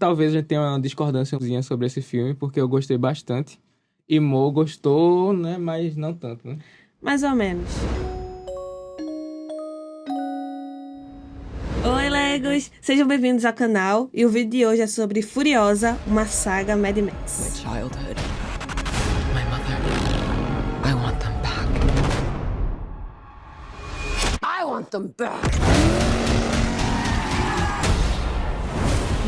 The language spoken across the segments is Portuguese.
Talvez a gente tenha uma discordânciazinha sobre esse filme, porque eu gostei bastante. E Mo gostou, né? Mas não tanto, né? Mais ou menos. Oi, Legos! Sejam bem-vindos ao canal. E o vídeo de hoje é sobre Furiosa, uma saga Mad Max. Childhood, my mother, I want them back. I want them back.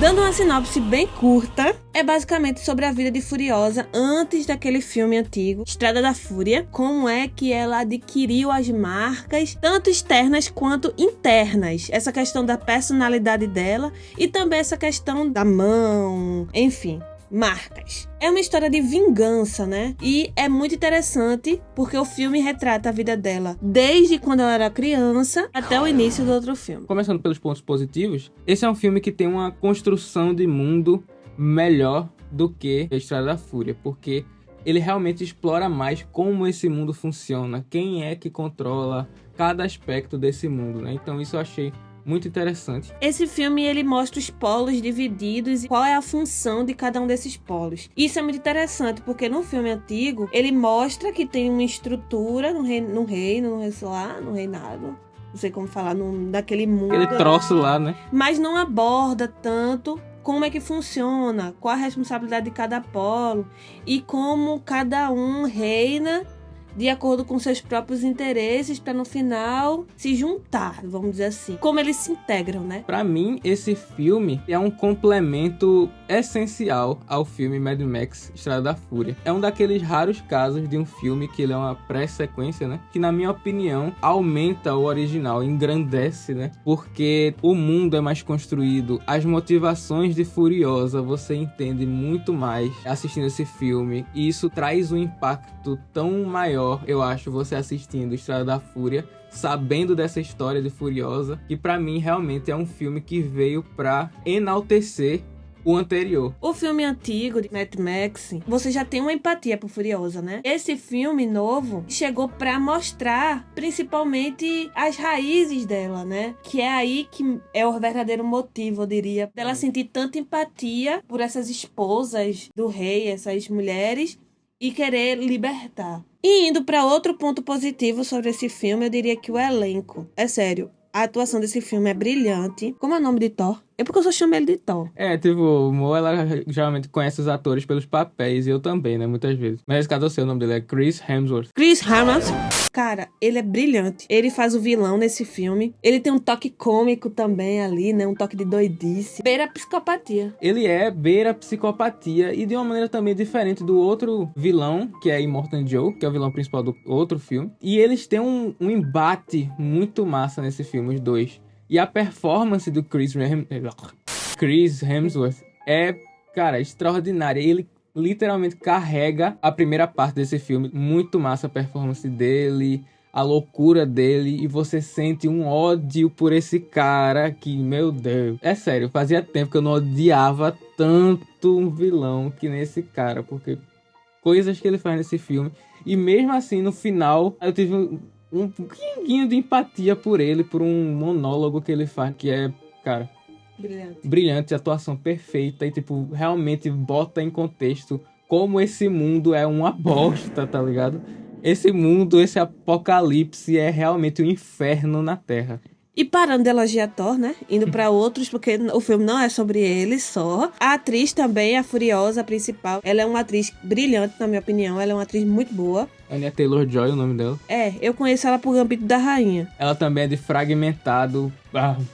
Dando uma sinopse bem curta, é basicamente sobre a vida de Furiosa antes daquele filme antigo, Estrada da Fúria, como é que ela adquiriu as marcas, tanto externas quanto internas, essa questão da personalidade dela e também essa questão da mão, enfim, marcas. É uma história de vingança, né? E é muito interessante porque o filme retrata a vida dela desde quando ela era criança até o início do outro filme. Começando pelos pontos positivos, esse é um filme que tem uma construção de mundo melhor do que a Estrada da Fúria, porque ele realmente explora mais como esse mundo funciona, quem é que controla cada aspecto desse mundo, né? Então isso eu achei muito interessante. Esse filme, ele mostra os polos divididos e qual é a função de cada um desses polos. Isso é muito interessante, porque no filme antigo, ele mostra que tem uma estrutura no reinado, não sei como falar, daquele mundo. Aquele troço lá, né? Mas não aborda tanto como é que funciona, qual a responsabilidade de cada polo e como cada um reina de acordo com seus próprios interesses para no final se juntar, vamos dizer assim. Como eles se integram, né? Pra mim, esse filme é um complemento essencial ao filme Mad Max Estrada da Fúria. É um daqueles raros casos de um filme que ele é uma pré-sequência, né? Que, na minha opinião, aumenta o original, engrandece, né? Porque o mundo é mais construído, as motivações de Furiosa você entende muito mais assistindo esse filme. E isso traz um impacto tão maior, eu acho, você assistindo Estrada da Fúria, sabendo dessa história de Furiosa, que pra mim realmente é um filme que veio pra enaltecer o anterior. O filme antigo de Mad Max, você já tem uma empatia por Furiosa, né? Esse filme novo chegou pra mostrar principalmente as raízes dela, né? Que é aí que é o verdadeiro motivo, eu diria, dela sentir tanta empatia por essas esposas do rei, essas mulheres, e querer libertar. E indo para outro ponto positivo sobre esse filme, eu diria que o elenco. É sério, a atuação desse filme é brilhante. Como é o nome de Thor? É porque eu só chamo ele de Thor. É, tipo, o Mo, ela geralmente conhece os atores pelos papéis, e eu também, né, muitas vezes. Mas nesse caso eu sei, o nome dele é Chris Hemsworth. Chris Hemsworth. Cara, ele é brilhante. Ele faz o vilão nesse filme. Ele tem um toque cômico também ali, né? Um toque de doidice. Beira a psicopatia. Ele beira a psicopatia e de uma maneira também diferente do outro vilão, que é Immortan Joe, que é o vilão principal do outro filme. E eles têm um embate muito massa nesse filme, os dois. E a performance do Chris Hemsworth é, cara, extraordinária. Ele literalmente carrega a primeira parte desse filme. Muito massa a performance dele, a loucura dele, e você sente um ódio por esse cara que, meu Deus. É sério, fazia tempo que eu não odiava tanto um vilão que nesse cara, porque coisas que ele faz nesse filme. E mesmo assim, no final, eu tive um pouquinho de empatia por ele, por um monólogo que ele faz, que é, cara, brilhante, atuação perfeita e, tipo, realmente bota em contexto como esse mundo é uma bosta, tá ligado? Esse mundo, esse apocalipse é realmente um inferno na Terra. E parando de elogiar Thor, né? Indo pra outros, porque o filme não é sobre ele só. A atriz também, a Furiosa, a principal, ela é uma atriz brilhante, na minha opinião. Ela é uma atriz muito boa. Anya Taylor-Joy, o nome dela. É, eu conheço ela por Gambito da Rainha. Ela também é de Fragmentado.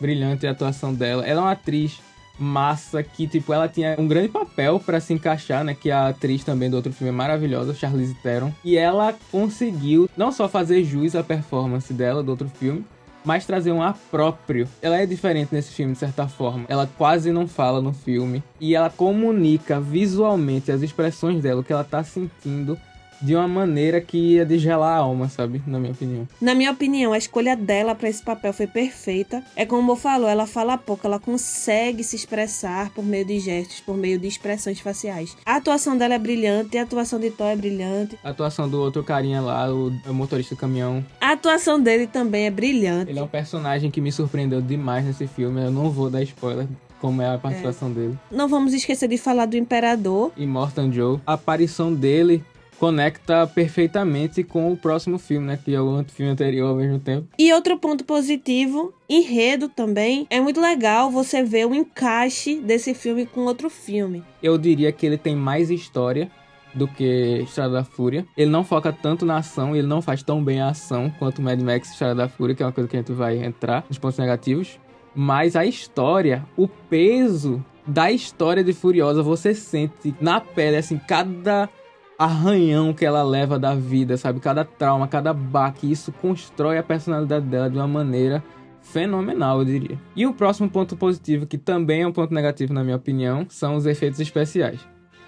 Brilhante a atuação dela. Ela é uma atriz massa que, tipo, ela tinha um grande papel pra se encaixar, né? Que a atriz também do outro filme é maravilhosa, Charlize Theron. E ela conseguiu não só fazer jus à performance dela do outro filme, mas trazer um ar próprio. Ela é diferente nesse filme, de certa forma. Ela quase não fala no filme. E ela comunica visualmente as expressões dela, o que ela tá sentindo, de uma maneira que ia de gelar a alma, sabe? Na minha opinião. Na minha opinião, a escolha dela pra esse papel foi perfeita. É como eu falou, ela fala pouco, ela consegue se expressar por meio de gestos, por meio de expressões faciais. A atuação dela é brilhante, a atuação de Thor é brilhante. A atuação do outro carinha lá, o motorista do caminhão. A atuação dele também é brilhante. Ele é um personagem que me surpreendeu demais nesse filme, eu não vou dar spoiler como é a participação dele. Não vamos esquecer de falar do Imperador. E Morton Joe, a aparição dele conecta perfeitamente com o próximo filme, né? Que é o filme anterior ao mesmo tempo. E outro ponto positivo, enredo também. É muito legal você ver o encaixe desse filme com outro filme. Eu diria que ele tem mais história do que Estrada da Fúria. Ele não foca tanto na ação, ele não faz tão bem a ação quanto Mad Max e Estrada da Fúria, que é uma coisa que a gente vai entrar nos pontos negativos. Mas a história, o peso da história de Furiosa, você sente na pele, assim, cada arranhão que ela leva da vida, sabe? Cada trauma, cada baque, isso constrói a personalidade dela de uma maneira fenomenal, eu diria. E o próximo ponto positivo, que também é um ponto negativo na minha opinião, são os efeitos especiais.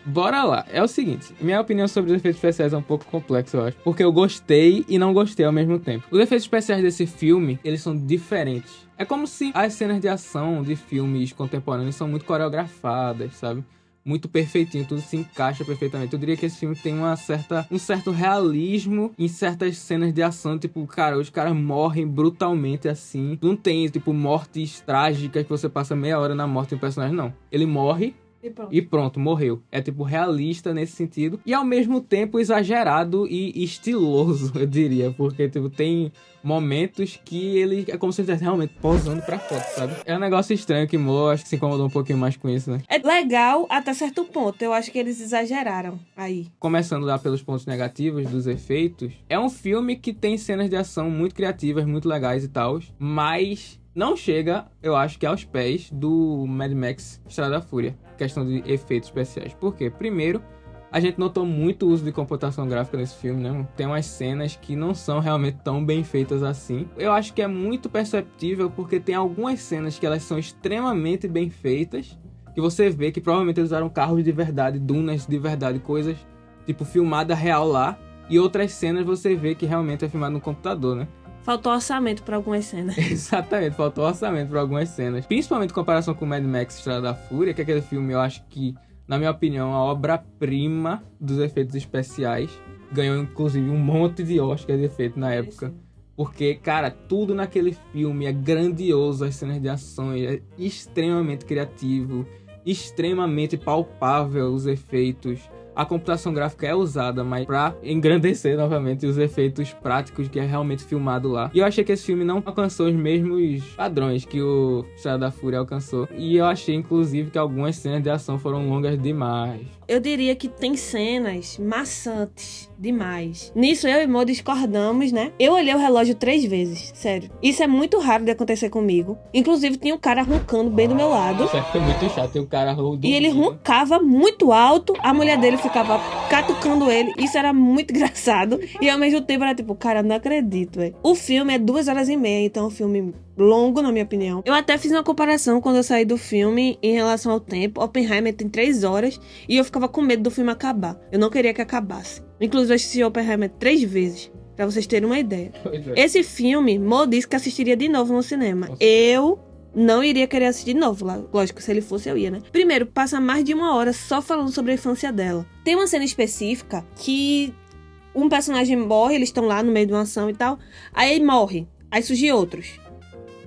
Bora lá, é o seguinte, minha opinião sobre os efeitos especiais é um pouco complexa, eu acho, porque eu gostei e não gostei ao mesmo tempo. Os efeitos especiais desse filme, eles são diferentes. É como se as cenas de ação de filmes contemporâneos são muito coreografadas, sabe? Muito perfeitinho, tudo se encaixa perfeitamente. Eu diria que esse filme tem um certo realismo em certas cenas de ação, tipo, cara, os caras morrem brutalmente assim. Não tem, tipo, mortes trágicas que você passa meia hora na morte de um personagem, não. Ele morre e pronto, morreu. É, tipo, realista nesse sentido. E, ao mesmo tempo, exagerado e estiloso, eu diria. Porque, tipo, tem momentos que ele é como se ele estivesse realmente posando pra foto, sabe? É um negócio estranho que Mo, acho que se incomodou um pouquinho mais com isso, né? É legal até certo ponto. Eu acho que eles exageraram aí. Começando lá pelos pontos negativos dos efeitos, é um filme que tem cenas de ação muito criativas, muito legais e tal, mas não chega, eu acho que aos pés do Mad Max Estrada da Fúria, questão de efeitos especiais. Por quê? Primeiro, a gente notou muito o uso de computação gráfica nesse filme, né? Tem umas cenas que não são realmente tão bem feitas assim. Eu acho que é muito perceptível porque tem algumas cenas que elas são extremamente bem feitas, que você vê que provavelmente eles usaram carros de verdade, dunas de verdade, coisas tipo filmada real lá, e outras cenas você vê que realmente é filmado no computador, né? Faltou orçamento pra algumas cenas. Exatamente, faltou orçamento para algumas cenas. Principalmente em comparação com Mad Max Estrada da Fúria, que é aquele filme, eu acho que, na minha opinião, a obra-prima dos efeitos especiais. Ganhou, inclusive, um monte de Oscar de efeito na época. Porque, cara, tudo naquele filme é grandioso. As cenas de ação é extremamente criativo, extremamente palpável os efeitos. A computação gráfica é usada, mas pra engrandecer novamente os efeitos práticos que é realmente filmado lá. E eu achei que esse filme não alcançou os mesmos padrões que o Estrada da Fúria alcançou. E eu achei, inclusive, que algumas cenas de ação foram longas demais. Eu diria que tem cenas maçantes demais. Nisso eu e Mo discordamos, né? Eu olhei o relógio 3 vezes, sério. Isso é muito raro de acontecer comigo. Inclusive tinha um cara roncando bem do meu lado. Isso foi muito chato, tem um cara roncando. E ele roncava muito alto, a mulher dele ficava catucando ele. Isso era muito engraçado. E ao mesmo tempo era tipo, cara, não acredito, velho. O filme é 2h30, então é um filme longo, na minha opinião. Eu até fiz uma comparação quando eu saí do filme em relação ao tempo. Oppenheimer tem 3 horas e eu ficava com medo do filme acabar. Eu não queria que acabasse. Inclusive eu assisti Oppenheimer 3 vezes, pra vocês terem uma ideia. Esse filme, Mo disse que assistiria de novo no cinema. Nossa. Eu não iria querer assistir de novo. Lógico, se ele fosse eu ia, né? Primeiro, passa mais de 1 hora só falando sobre a infância dela. Tem uma cena específica que um personagem morre, eles estão lá no meio de uma ação e tal. Aí ele morre, aí surge outros.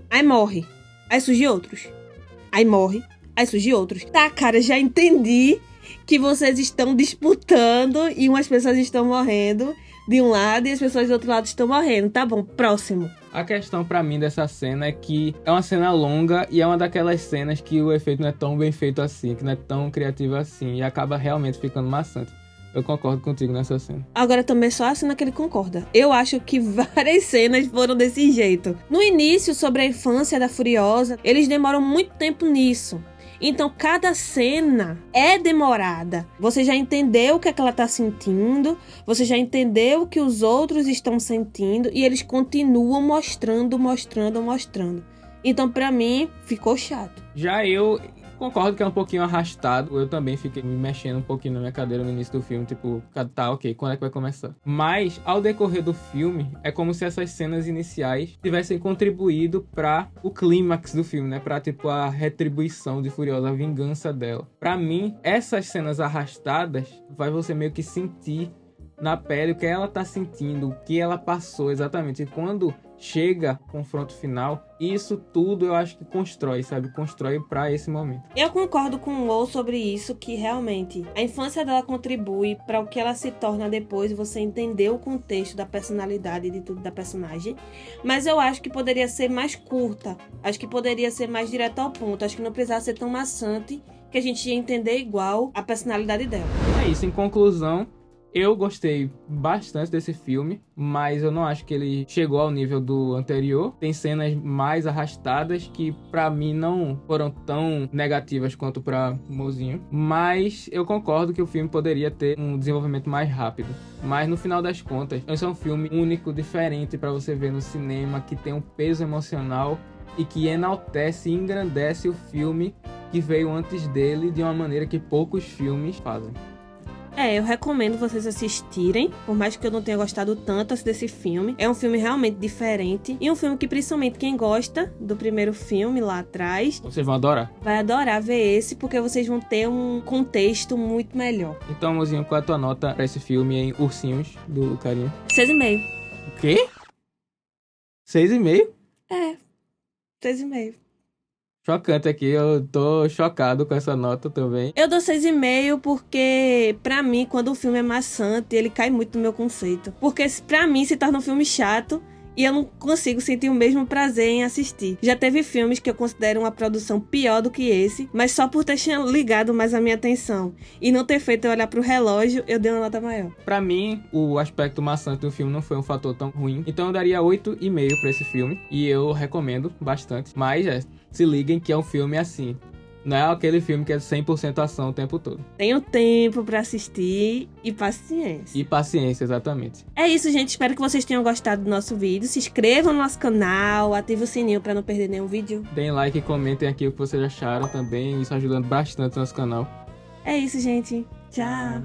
Aí morre, aí surge outros. Aí morre, aí surge outros. Tá, cara, já entendi que vocês estão disputando e umas pessoas estão morrendo de um lado e as pessoas do outro lado estão morrendo. Tá bom, próximo. A questão pra mim dessa cena é que é uma cena longa e é uma daquelas cenas que o efeito não é tão bem feito assim, que não é tão criativo assim e acaba realmente ficando maçante. Eu concordo contigo nessa cena. Agora também só a cena que ele concorda. Eu acho que várias cenas foram desse jeito. No início, sobre a infância da Furiosa, eles demoram muito tempo nisso. Então, cada cena é demorada. Você já entendeu o que é que ela tá sentindo, você já entendeu o que os outros estão sentindo e eles continuam mostrando. Então, pra mim, ficou chato. Já eu concordo que é um pouquinho arrastado. Eu também fiquei me mexendo um pouquinho na minha cadeira no início do filme. Tipo, tá, ok, quando é que vai começar? Mas, ao decorrer do filme, é como se essas cenas iniciais tivessem contribuído pra o clímax do filme, né? Pra, tipo, a retribuição de Furiosa, a vingança dela. Pra mim, essas cenas arrastadas vai você meio que sentir na pele o que ela tá sentindo, o que ela passou exatamente. E quando chega ao confronto final, isso tudo eu acho que constrói, sabe? Constrói pra esse momento. Eu concordo com o Ou sobre isso, que realmente a infância dela contribui para o que ela se torna depois, você entender o contexto da personalidade e de tudo da personagem. Mas eu acho que poderia ser mais curta, acho que poderia ser mais direto ao ponto, acho que não precisava ser tão maçante que a gente ia entender igual a personalidade dela. É isso, em conclusão, eu gostei bastante desse filme, mas eu não acho que ele chegou ao nível do anterior. Tem cenas mais arrastadas que pra mim não foram tão negativas quanto pra Mozinho. Mas eu concordo que o filme poderia ter um desenvolvimento mais rápido. Mas no final das contas, esse é um filme único, diferente pra você ver no cinema, que tem um peso emocional e que enaltece e engrandece o filme que veio antes dele de uma maneira que poucos filmes fazem. Eu recomendo vocês assistirem, por mais que eu não tenha gostado tanto desse filme. É um filme realmente diferente e um filme que principalmente quem gosta do primeiro filme lá atrás Vocês vão adorar. vai adorar ver esse, porque vocês vão ter um contexto muito melhor. Então, Mozinho, qual é a tua nota pra esse filme em Ursinhos, do Carinha? 6,5. O quê? 6,5? 6,5. Chocante aqui, eu tô chocado com essa nota também. Eu dou 6,5 porque, pra mim, quando o filme é maçante, ele cai muito no meu conceito. Porque, pra mim, se torna um filme chato e eu não consigo sentir o mesmo prazer em assistir. Já teve filmes que eu considero uma produção pior do que esse, mas só por ter ligado mais a minha atenção e não ter feito eu olhar pro relógio, eu dei uma nota maior. Pra mim, o aspecto maçante do filme não foi um fator tão ruim. Então eu daria 8,5 pra esse filme. E eu recomendo bastante. Mas, se liguem que é um filme assim. Não é aquele filme que é 100% ação o tempo todo. Tenho tempo pra assistir e paciência. E paciência, exatamente. É isso, gente. Espero que vocês tenham gostado do nosso vídeo. Se inscrevam no nosso canal, ativem o sininho pra não perder nenhum vídeo. Deem like e comentem aqui o que vocês acharam também. Isso ajuda bastante o nosso canal. É isso, gente. Tchau.